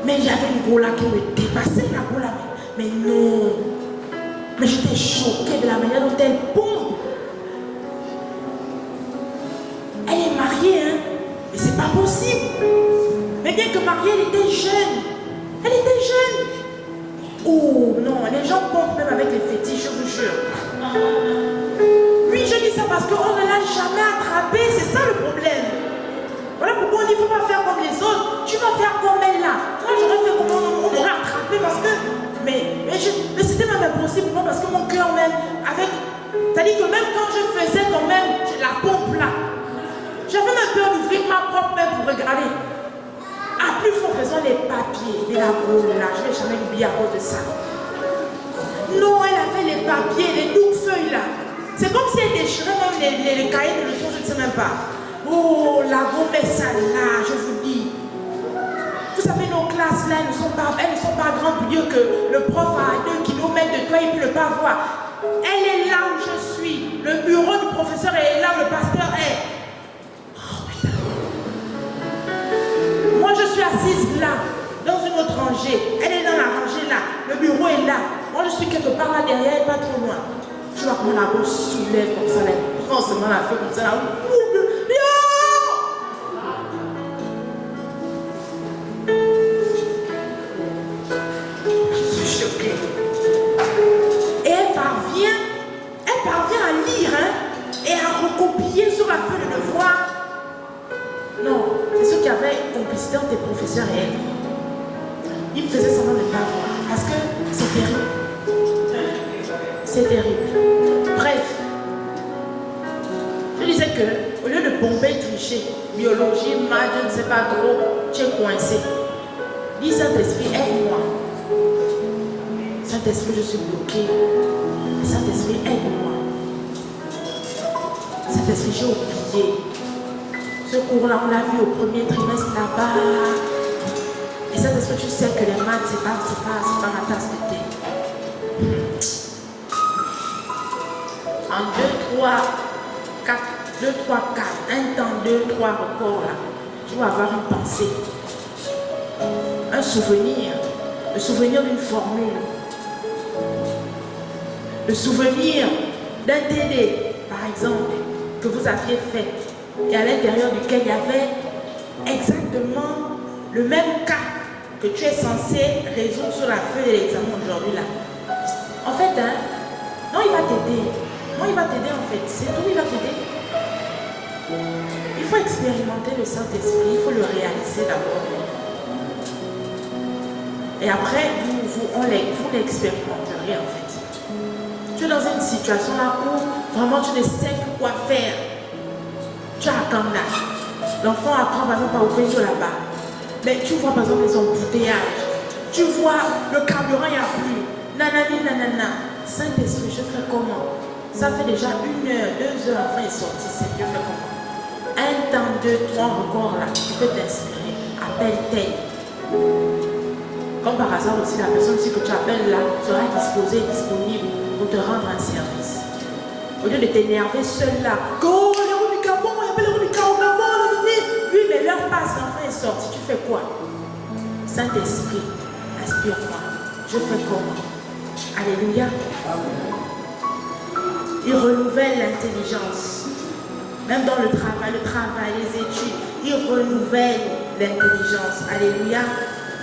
Mais il y avait une gola qui me dépassait, la gola. Mais non. Mais j'étais choquée de la manière dont elle pompe. Elle est mariée, hein. Mais c'est pas possible. Mais bien que mariée, elle était jeune. Elle était jeune. Oh non, les gens pompent même avec les fétiches, je vous jure. Oui, je dis ça parce qu'on ne l'a jamais attrapé, c'est ça le problème. Voilà pourquoi on dit qu'il ne faut pas faire comme les autres. Tu vas faire comme elle là. Moi j'aurais fait comme on m'aurait attrapé parce que. Mais c'était même impossible pour moi parce que mon cœur même, c'est-à-dire que même quand je faisais quand même la pompe là, j'avais même peur d'ouvrir ma propre main pour regarder. À plus forte raison, les papiers, les labos là, je ne vais jamais l'oublier à cause de ça. Non, elle avait les papiers, les doubles feuilles là. C'est comme si elle déchirait même les cahiers de leçons, je ne sais même pas. Oh, la gomme est ça là, je vous dis. Vous savez, nos classes là, elles ne sont pas grandes pour dire que le prof a 2 km de toi, il ne peut pas voir. Elle est là où je suis. Le bureau du professeur est là où le pasteur est. Oh putain. Moi, je suis assise là, dans une autre rangée. Elle est dans la rangée là. Le bureau est là. Moi, je suis quelque part là derrière et pas trop loin. Je vois comment la gauche soulève comme ça, là. Prends seulement la feuille comme ça là. Entre les professeurs et elle. Ils faisaient semblant de ne pas voir. Parce que c'est terrible. C'est terrible. Bref. Je disais que, au lieu de bomber, tricher, biologie, maths, je ne sais pas trop, tu es coincé. Dis Saint-Esprit, aide-moi. Saint-Esprit, je suis bloqué. Saint-Esprit, aide-moi. Saint-Esprit, j'ai oublié. Ce cours-là, on l'a vu au premier trimestre là-bas. Et ça, est-ce que tu sais que les maths, c'est pas ma tasse de thé. En 2, 3, 4, 2, 3, 4, un temps, 2, 3 records là. Tu vas avoir une pensée. Un un souvenir, le souvenir d'une formule, le souvenir d'un DD, par exemple, que vous aviez fait, et à l'intérieur duquel il y avait exactement le même cas que tu es censé résoudre sur la feuille de l'examen aujourd'hui là. En fait, non, il va t'aider. Non, il va t'aider en fait. C'est tout, il va t'aider. Il faut expérimenter le Saint-Esprit, il faut le réaliser d'abord. Et après, vous l'expérimenterez en fait. Tu es dans une situation là où vraiment tu ne sais plus quoi faire. Tu attends là. L'enfant apprend par exemple à ouvrir là-bas. Mais tu vois par exemple les embouteillages. Tu vois le carburant, il n'y a plus. Nanani, nanana. Saint-Esprit, je fais comment? Ça fait déjà 1 heure, 2 heures, l'enfant est sorti. C'est Dieu fait comment? 1 temps, 2, 3 encore là. Tu peux t'inspirer. Appelle tel. Comme par hasard aussi, la personne aussi que tu appelles là sera disposée, disponible pour te rendre un service. Au lieu de t'énerver seul là. Go, les roues du Gabon, il y avait les roues du Gabon, oui, mais l'heure passe, l'enfant est sorti. Tu fais quoi? Saint-Esprit, inspire-moi. Je fais comment? Alléluia. Il renouvelle l'intelligence. Même dans le travail, les études, il renouvelle l'intelligence. Alléluia.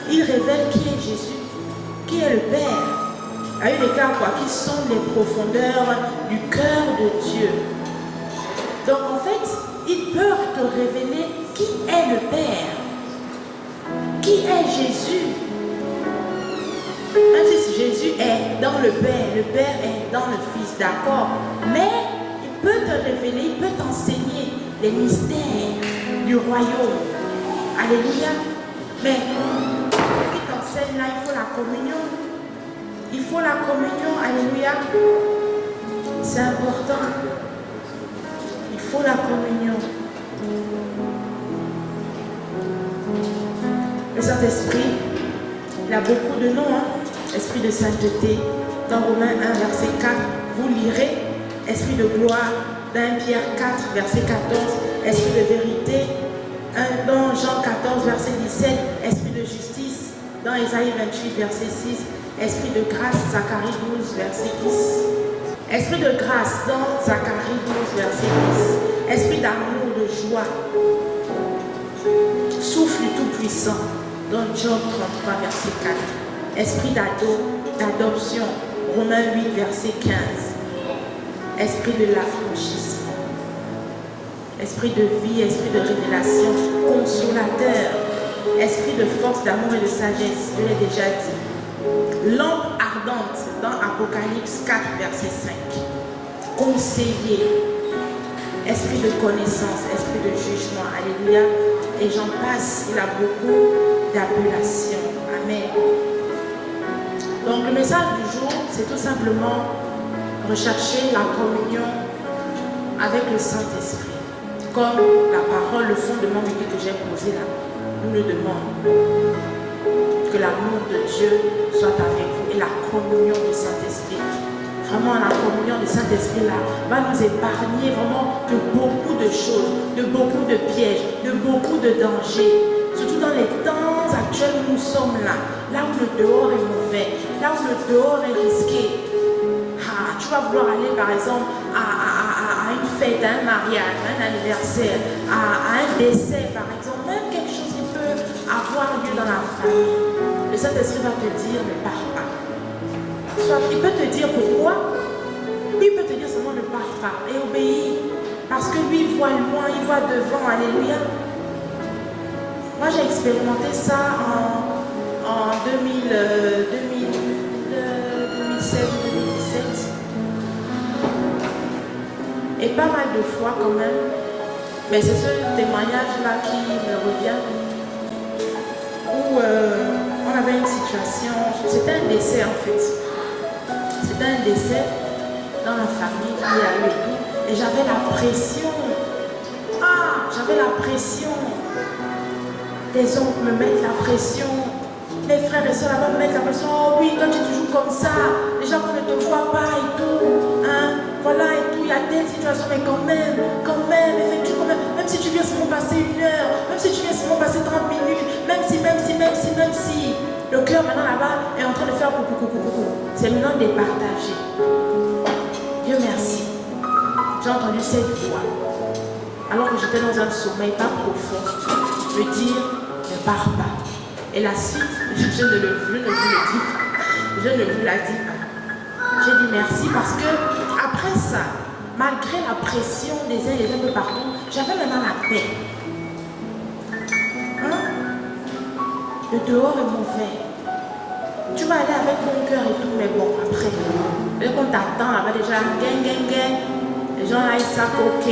Il révèle qui est Jésus, qui est le Père. À une écart quoi, qui sont les profondeurs du cœur de Dieu. Donc en fait, il peut te révéler qui est le Père, qui est Jésus. Même si Jésus est dans le Père est dans le Fils, d'accord. Mais il peut te révéler, il peut t'enseigner les mystères du royaume. Alléluia. Mais pour qu'il t'enseigne là, il faut la communion. Il faut la communion, alléluia. C'est important. Il faut la communion. Le Saint-Esprit, il a beaucoup de noms. Esprit de sainteté. Dans Romains 1, verset 4, vous lirez. Esprit de gloire. Dans 1 Pierre 4, verset 14. Esprit de vérité. Dans Jean 14, verset 17. Esprit de justice. Dans Ésaïe 28, verset 6. Esprit de grâce, Zacharie 12, verset 10. Esprit de grâce dans Zacharie 12, verset 10. Esprit d'amour, de joie. Souffle du Tout-Puissant dans Job 33, verset 4. Esprit d'adoption, Romains 8, verset 15. Esprit de l'affranchissement. Esprit de vie, esprit de révélation, consolateur. Esprit de force, d'amour et de sagesse, je l'ai déjà dit. Lampe ardente dans Apocalypse 4, verset 5. Conseiller. Esprit de connaissance, esprit de jugement. Alléluia. Et j'en passe, il a beaucoup d'appellations. Amen. Donc le message du jour, c'est tout simplement rechercher la communion avec le Saint-Esprit. Comme la parole, le fondement biblique que j'ai posé là, nous le demande. Que l'amour de Dieu soit avec vous et la communion du Saint-Esprit. Vraiment, la communion du Saint-Esprit là va nous épargner vraiment de beaucoup de choses, de beaucoup de pièges, de beaucoup de dangers. Surtout dans les temps actuels où nous sommes là où le dehors est mauvais, là où le dehors est risqué. Tu vas vouloir aller par exemple à une fête, à un mariage, à un anniversaire, à un décès par exemple, même quelque chose qui peut avoir lieu dans la famille. Le Saint-Esprit va te dire ne pars pas. Soit il peut te dire pourquoi, lui il peut te dire seulement ne pars pas et obéis. Parce que lui il voit loin, il voit devant, alléluia. Moi j'ai expérimenté ça en 2016-2017. Et pas mal de fois quand même. Mais c'est ce témoignage-là qui me revient. Où on avait une situation, c'était un décès en fait. C'était un décès dans la famille qui a eu tout. Et j'avais la pression. J'avais la pression. Les oncles me mettent la pression. Les frères et sœurs là-bas me mettent la pression. Oh oui, toi tu es toujours comme ça. Les gens qu'on ne te voit pas et tout. Voilà et tout. Il y a telle situation, mais quand même, effectue quand même. Même si tu viens seulement passer 1 heure, même si tu viens seulement passer 30 minutes, même si. train de faire coucou. C'est maintenant départagé. Dieu merci. J'ai entendu cette voix, alors que j'étais dans un sommeil pas profond, me dire, ne pars pas. Et la suite, je ne vous le dis pas. Je ne vous la dis pas. J'ai dit merci parce que après ça, malgré la pression des uns et des autres partout, j'avais maintenant la paix. Hein? Le dehors est mauvais. Tu vas aller avec ton cœur et tout, mais bon, après, dès qu'on t'attend là-bas déjà, gang. Les gens là, ils savent, ok,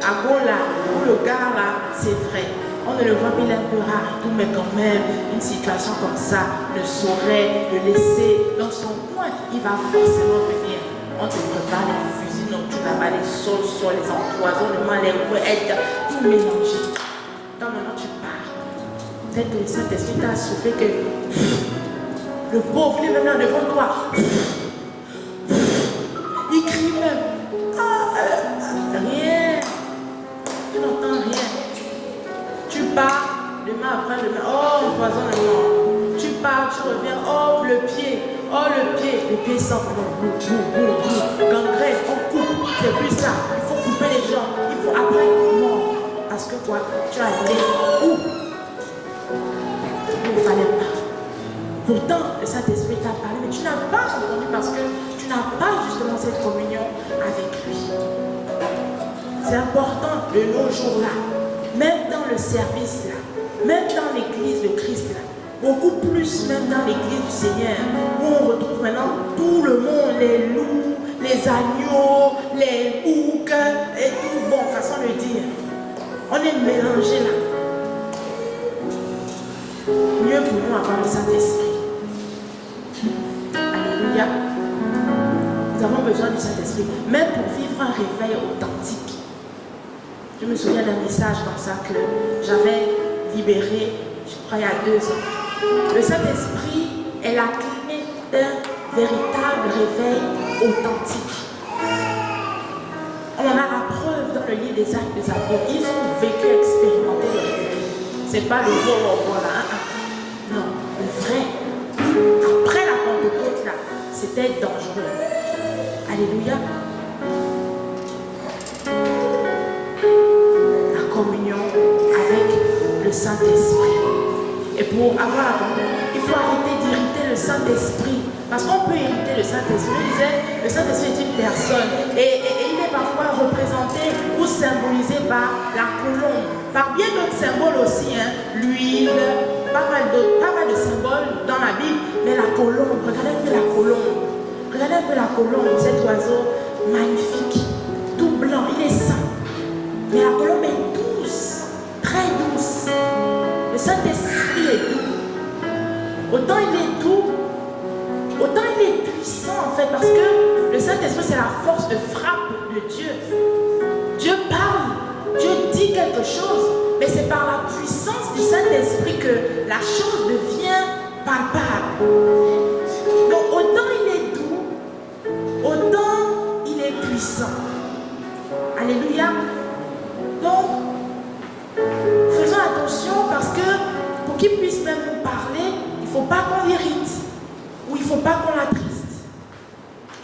à Gola, où le gars là, c'est vrai. On ne le voit pas, il est un peu rare et tout, mais quand même, une situation comme ça ne saurait le laisser dans son coin. Il va forcément venir. On te prépare les fusils nocturnes là-bas, les sols, les empoisonnements, les ouettes, tout mélangé. Donc maintenant tu pars. Peut-être que le Saint-Esprit t'a soufflé que le pauvre, lui même là devant toi, il crie même. Rien. Tu n'entends rien. Tu pars, demain après demain, oh, empoisonnement. Tu pars, tu reviens, oh, le pied sent vraiment gangrène, on coupe, c'est plus ça. Il faut couper les gens, il faut après mort. Parce que quoi, tu as été où? Il ne fallait pas. Pourtant, le Saint-Esprit t'a parlé, mais tu n'as pas entendu parce que tu n'as pas justement cette communion avec lui. C'est important de nos jours-là, même dans le service là, même dans l'église de Christ là, beaucoup plus même dans l'église du Seigneur, où on retrouve maintenant tout le monde, les loups, les agneaux, les boucs et tout, bon, façon de dire. On est mélangés là. Mieux pour nous avoir le Saint-Esprit. Alléluia. Nous avons besoin du Saint-Esprit, même pour vivre un réveil authentique. Je me souviens d'un message comme ça que j'avais libéré, je crois, il y a 2 ans. Le Saint-Esprit est la clé d'un véritable réveil authentique. On en a la preuve dans le livre des Actes des Apôtres. Ils ont vécu, expérimenté le réveil. C'est pas le voilà. Non, le vrai. Après la Pentecôte, là, c'était dangereux. Alléluia. La communion avec le Saint-Esprit. Et pour avoir la communion, il faut arrêter d'irriter le Saint-Esprit. Parce qu'on peut irriter le Saint-Esprit. Je disais, le Saint-Esprit est une personne. Et il est parfois représenté ou symbolisé par la colombe. Par bien d'autres symboles aussi. L'huile, pas mal de symboles dans la Bible. Mais la colombe, regardez un peu la colombe. Regardez un peu la colombe, cet oiseau magnifique. Tout blanc, il est sain. Mais la colombe est douce, très douce. Le Saint-Esprit est doux. Autant il est doux, autant il est puissant en fait, parce que le Saint-Esprit c'est la force de frappe de Dieu. Dieu parle, Dieu dit quelque chose, mais c'est par la puissance du Saint-Esprit que la chose devient palpable. Donc autant il est doux, autant il est puissant. Alléluia. Donc, faisons attention parce que pour qu'il puisse même nous parler, il ne faut pas qu'on l'irrite ou il ne faut pas qu'on l'attriste.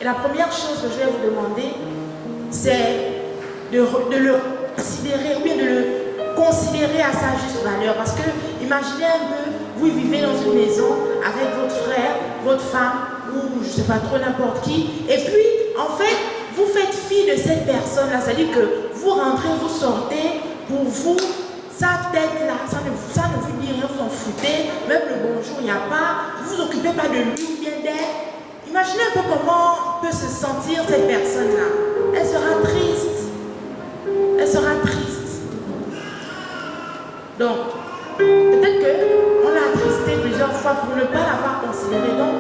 Et la première chose que je vais vous demander, c'est de le considérer, ou bien de le considérer à sa juste valeur. Parce que, imaginez un peu, vous vivez dans une maison avec votre frère, votre femme, ou je ne sais pas trop n'importe qui, et puis, en fait, vous faites fi de cette personne-là, c'est-à-dire que vous rentrez, vous sortez, pour vous, sa tête là, ça ne vous dit rien, vous en foutez, même le bonjour, il n'y a pas, vous vous occupez pas de lui ou bien d'elle. Imaginez un peu comment peut se sentir cette personne-là. Elle sera triste. Elle sera triste. Donc, peut-être qu'on l'a attristé plusieurs fois pour ne pas l'avoir considéré. Donc,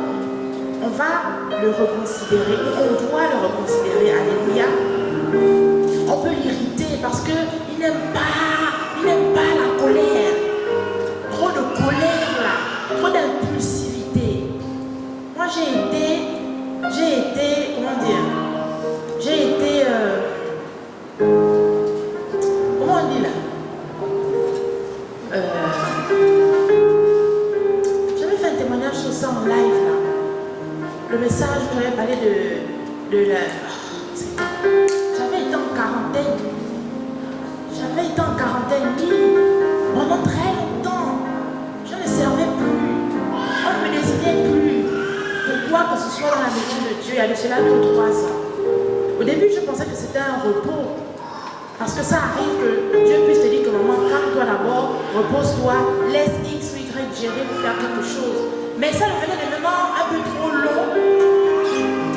on va le reconsidérer, on doit le reconsidérer. Alléluia. On peut l'irriter parce qu'il n'aime pas la colère. Trop de colère là, trop d'impulsivité. Moi j'ai été, comment dire, comment on dit là, j'avais fait un témoignage sur ça en live là. message où j'avais parlé de la... J'avais été en quarantaine. Pendant très longtemps. Je ne servais plus. On ne me désignait plus. Pourquoi que ce soit dans la maison de Dieu, il y a de cela 2 ou 3 ans. Au début, je pensais que c'était un repos. Parce que ça arrive que Dieu puisse te dire que maman, calme-toi d'abord, repose-toi, laisse X ou Y gérer pour faire quelque chose. Mais ça devenait des moments un peu trop longs.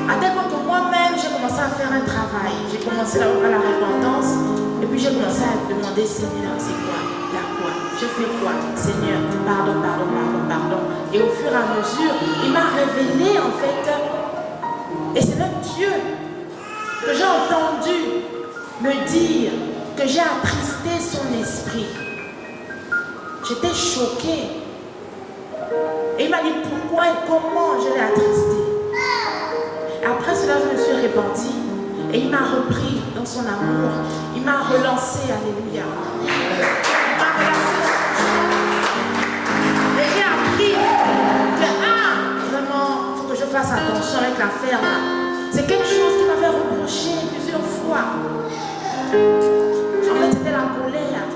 À tel point que moi-même, j'ai commencé à faire un travail. J'ai commencé à la repentance. Et puis j'ai commencé à demander, Seigneur, c'est quoi? Il y a quoi? Je fais quoi? Seigneur, pardon. Et au fur et à mesure, il m'a révélé en fait. Et c'est même Dieu que j'ai entendu me dire que j'ai attristé son esprit. J'étais choquée. Et il m'a dit pourquoi et comment je l'ai attristé. Après cela, je me suis répandue. Et il m'a repris dans son amour. Il m'a relancé, alléluia. Il m'a relancé. Et j'ai appris que, vraiment, il faut que je fasse attention avec l'affaire là. C'est quelque chose qui m'avait reproché plusieurs fois. En fait, c'était la colère,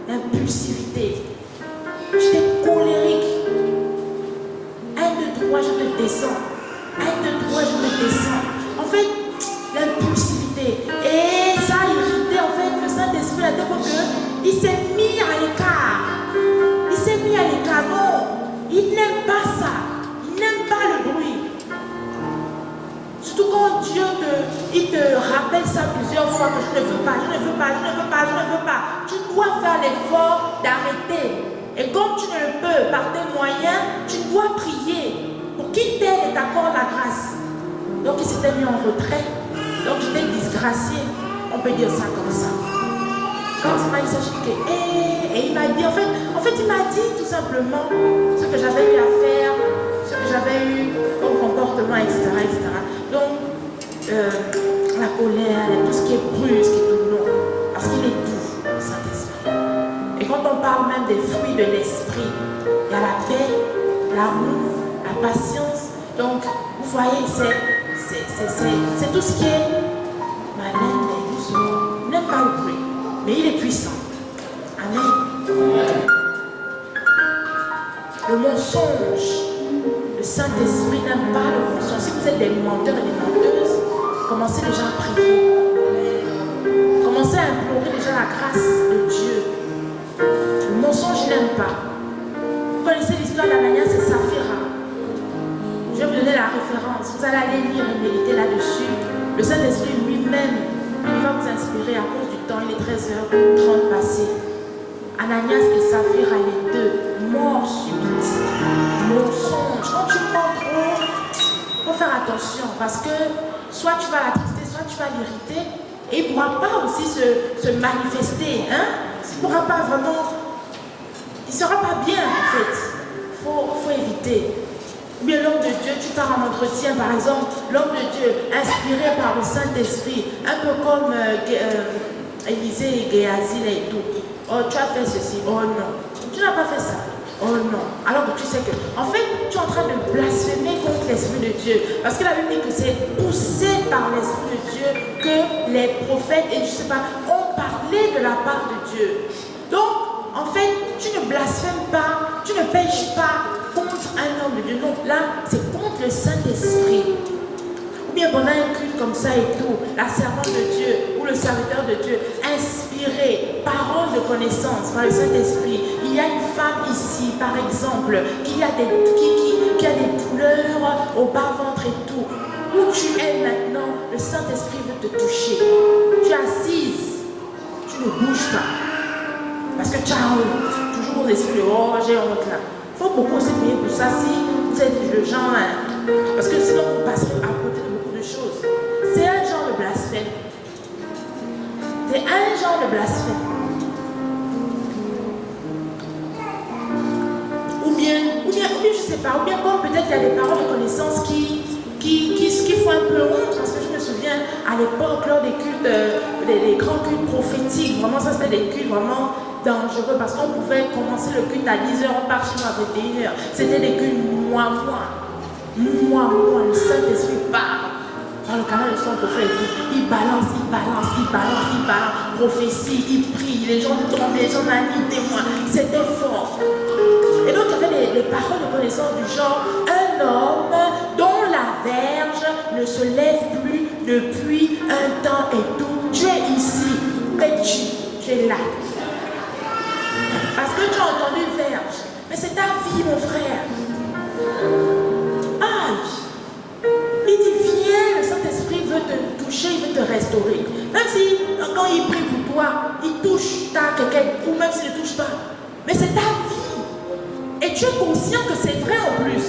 l'impulsivité. J'étais colérique. 1, 2, 3, je me descends. 1, 2, 3, je me descends. En fait, l'impulsivité. Et ça a irrité en fait le Saint-Esprit à tel point qu'il s'est mis à l'écart. Non, il n'aime pas ça. Il n'aime pas le bruit. Surtout quand Dieu te rappelle ça plusieurs fois que je ne veux pas. Tu dois faire l'effort d'arrêter. Et comme tu ne le peux par tes moyens, tu dois prier pour qu'il t'aide et t'accorde la grâce. Donc il s'était mis en retrait. Donc j'étais disgraciée. On peut dire ça comme ça. Quand il m'a dit ça, je dis que et il m'a dit, en fait il m'a dit tout simplement ce que j'avais eu à faire, ce que j'avais eu comme comportement, etc. Donc la colère, tout ce qui est brusque et tout, non. Parce qu'il est doux, le Saint-Esprit. Et quand on parle même des fruits de l'esprit, il y a la paix, l'amour, la patience. Donc, vous voyez, c'est tout ce qui est malin et doucement. Il n'aime pas le bruit, mais il est puissant. Amen. Le mensonge, le Saint-Esprit n'aime pas le mensonge. Si vous êtes des menteurs et des menteuses, commencez déjà à prier. Commencez à implorer déjà la grâce de Dieu. Le mensonge, il n'aime pas. Vous connaissez l'histoire d'Ananias et Saphira. Je vais vous donner la référence. Vous allez aller lire et méditer là-dessus. Le Saint-Esprit lui-même, il va vous inspirer à cause du temps. Il est 13h30 passé. Ananias et Saphira, les deux, morts subites. Mensonge. Quand tu mens trop, il faut faire attention parce que soit tu vas l'attrister, soit tu vas l'irriter. Et il ne pourra pas aussi se manifester. Il ne pourra pas vraiment. Il ne sera pas bien en fait. Il faut éviter. Ou bien l'homme de Dieu, tu pars en entretien par exemple, l'homme de Dieu inspiré par le Saint-Esprit, un peu comme Élisée et Géasi et tout. Oh, tu as fait ceci. Oh non. Tu n'as pas fait ça. Oh non. Alors que tu sais que, en fait, tu es en train de blasphémer contre l'Esprit de Dieu. Parce que la Bible dit que c'est poussé par l'Esprit de Dieu que les prophètes et je ne sais pas ont parlé de la part de Dieu. Donc, en fait, tu ne blasphèmes pas, tu ne pêches pas contre un homme de Dieu. Non, là, c'est contre le Saint-Esprit. Ou bien pendant un culte comme ça et tout, la servante de Dieu ou le serviteur de Dieu, inspiré, parole de connaissance par le Saint-Esprit. Il y a une femme ici, par exemple, qui a des douleurs au bas-ventre et tout. Où tu es maintenant, le Saint-Esprit veut te toucher. Tu es assise, tu ne bouges pas. Parce que tu as honte. Toujours l'esprit de oh, j'ai honte là. Il faut beaucoup se payer pour ça si vous êtes le genre. Parce que sinon vous passerez à côté de beaucoup de choses. C'est un genre de blasphème. C'est un genre de blasphème. Ou bien, je sais pas, ou bien comme peut-être il y a des paroles de connaissance qui font un peu honte, parce que je me souviens à l'époque, lors des cultes, des grands cultes prophétiques, vraiment ça c'était des cultes vraiment dangereux, parce qu'on pouvait commencer le culte à 10h, on part chez nous à 21h. C'était des cultes mois. Moi, le Saint-Esprit parle. Dans le canal de son prophète, il balance, prophétie, il prie, les gens tombent, les gens manient, témoins. C'était fort. Et donc, il y avait des paroles de connaissance du genre, un homme dont la verge ne se lève plus depuis un temps et tout. Tu es ici, mais tu es là. Parce que tu as entendu verge. Mais c'est ta vie, mon frère. Aïe. Il dit, viens, le Saint-Esprit veut te toucher, il veut te restaurer. Même si, quand il prie pour toi, il touche quelqu'un, ou même s'il ne touche pas. Mais c'est ta vie. Et tu es conscient que c'est vrai en plus.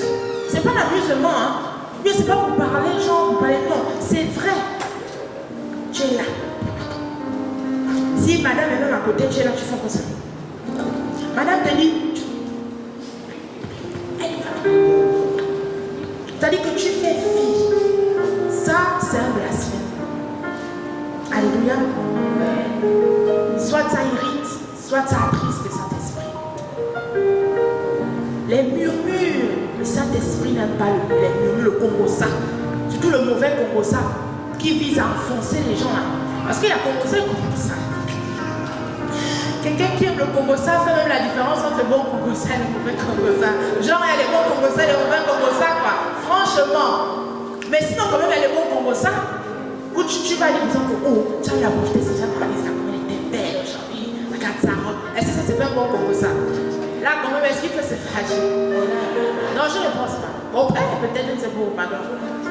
C'est pas l'amusement, hein. Mais c'est pas pour parler, genre, pour parler, non. C'est vrai. Tu es là. Si madame est même à côté, tu es là, tu fais comme ça. Madame te dit, elle va. C'est-à-dire que tu fais fi. Ça, c'est un blasphème. Alléluia. Soit ça irrite, soit ça attriste le Saint-Esprit. Les murmures, le Saint-Esprit n'aime pas les murmures, le Congosa. Surtout le mauvais Congosa qui vise à enfoncer les gens là. Parce qu'il y a Congosa et Congosa. Quelqu'un qui aime le Congosa fait même la différence entre le bon Congosa et le mauvais Congosa. Genre, il y a les bons Congosa et les mauvais Congosa, quoi. Franchement. Mais sinon, quand même, il y a les bons Congosa où tu vas aller disant que, oh, tu as la beauté, c'est déjà parlé, ça, comme elle était belle aujourd'hui. Regarde sa robe. Est-ce que ça, c'est pas un bon Congosa? Là, quand même, est-ce qu'il peut se fragile? Non, je ne pense pas. Bon, peut-être, je ne sais pas, pardon.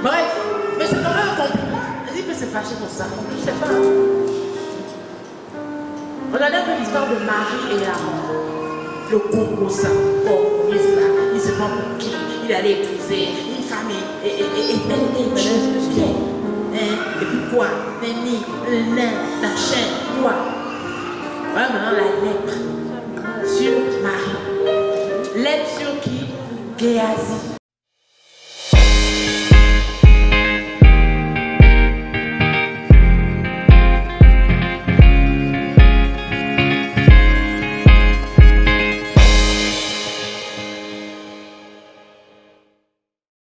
Bref, mais c'est quand même un compliment. Est-ce qu'il peut se fâcher pour ça? Je ne sais pas. Regardez un peu l'histoire de Marie et Aaron. Le Congosa. Bon, il se prend pour qui? Il allait épouser une femme et elle était bien. Et puis quoi? Les nids, le nain, la chaîne, quoi? Voilà maintenant la lèpre.